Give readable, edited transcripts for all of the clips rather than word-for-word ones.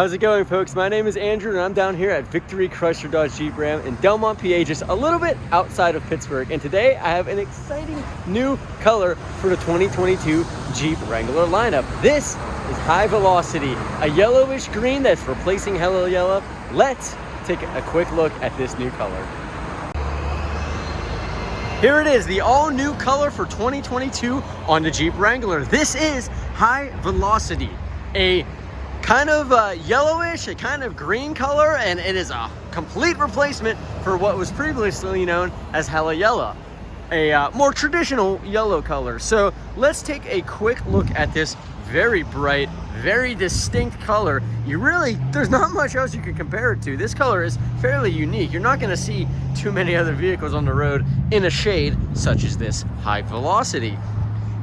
How's it going, folks? My name is Andrew, and I'm down here at Victory Chrysler Dodge Jeep Ram in Delmont, PA, just a little bit outside of Pittsburgh. And today I have an exciting new color for the 2022 Jeep Wrangler lineup. This is High Velocity, a yellowish green that's replacing Hello Yellow. Let's take a quick look at this new color. Here it is, the all-new color for 2022 on the Jeep Wrangler. This is High Velocity, a kind of yellowish, a kind of green color, and it is a complete replacement for what was previously known as Hello Yellow, a more traditional yellow color. So let's take a quick look at this very bright, very distinct color. There's not much else you can compare it to. This color is fairly unique. You're not going to see too many other vehicles on the road in a shade such as this High Velocity.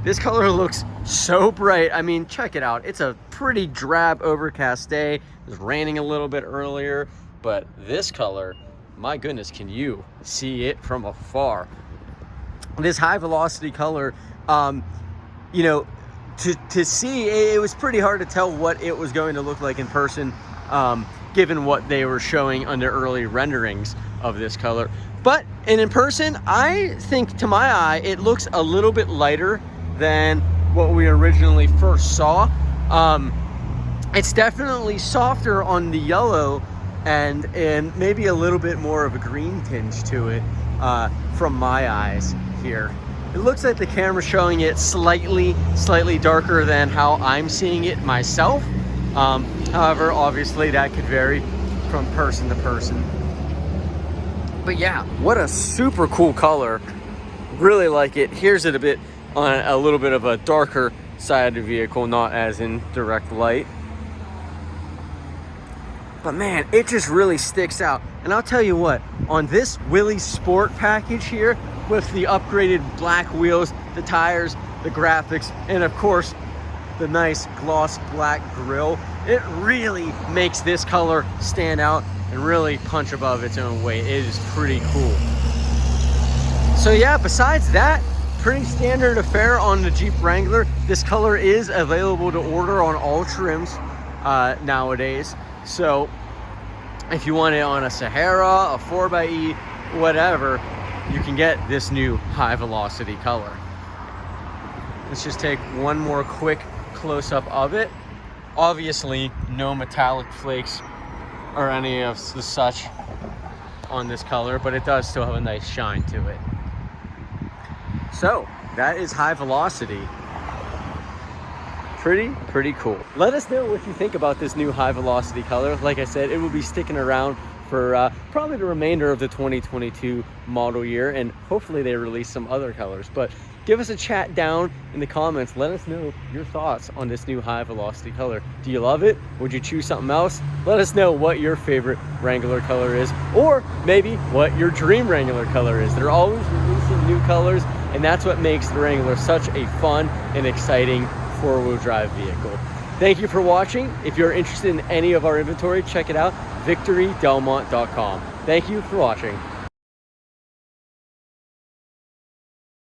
This color looks so bright. I mean, check it out. It's a pretty drab, overcast day. It was raining a little bit earlier, but this color, my goodness, can you see it from afar? This High Velocity color, to see, it was pretty hard to tell what it was going to look like in person, given what they were showing under early renderings of this color. But in person, I think, to my eye, it looks a little bit lighter than what we originally first saw. It's definitely softer on the yellow and maybe a little bit more of a green tinge to it from my eyes here. It looks like the camera's showing it slightly darker than how I'm seeing it myself. However, obviously that could vary from person to person. But yeah, what a super cool color. Really like it. Here's it a bit on a little bit of a darker side of the vehicle, not as in direct light. But man, it just really sticks out. And I'll tell you what, on this Willys Sport package here, with the upgraded black wheels, the tires, the graphics, and of course, the nice gloss black grille, it really makes this color stand out and really punch above its own weight. It is pretty cool. So yeah, besides that, pretty standard affair on the Jeep Wrangler. This color is available to order on all trims nowadays. So if you want it on a Sahara, a 4xe, whatever, you can get this new High Velocity color. Let's just take one more quick close-up of it. Obviously, no metallic flakes or any of the such on this color, but it does still have a nice shine to it. So that is High Velocity. Pretty cool. Let us know what you think about this new High Velocity color. Like I said, it will be sticking around for probably the remainder of the 2022 model year, and hopefully they release some other colors. But give us a chat down in the comments. Let us know your thoughts on this new High Velocity color. Do you love it? Would you choose something else? Let us know what your favorite Wrangler color is, or maybe what your dream Wrangler color is. They're always releasing new colors, and that's what makes the Wrangler such a fun and exciting four-wheel drive vehicle. Thank you for watching. If you're interested in any of our inventory, check it out, victorydelmont.com. Thank you for watching.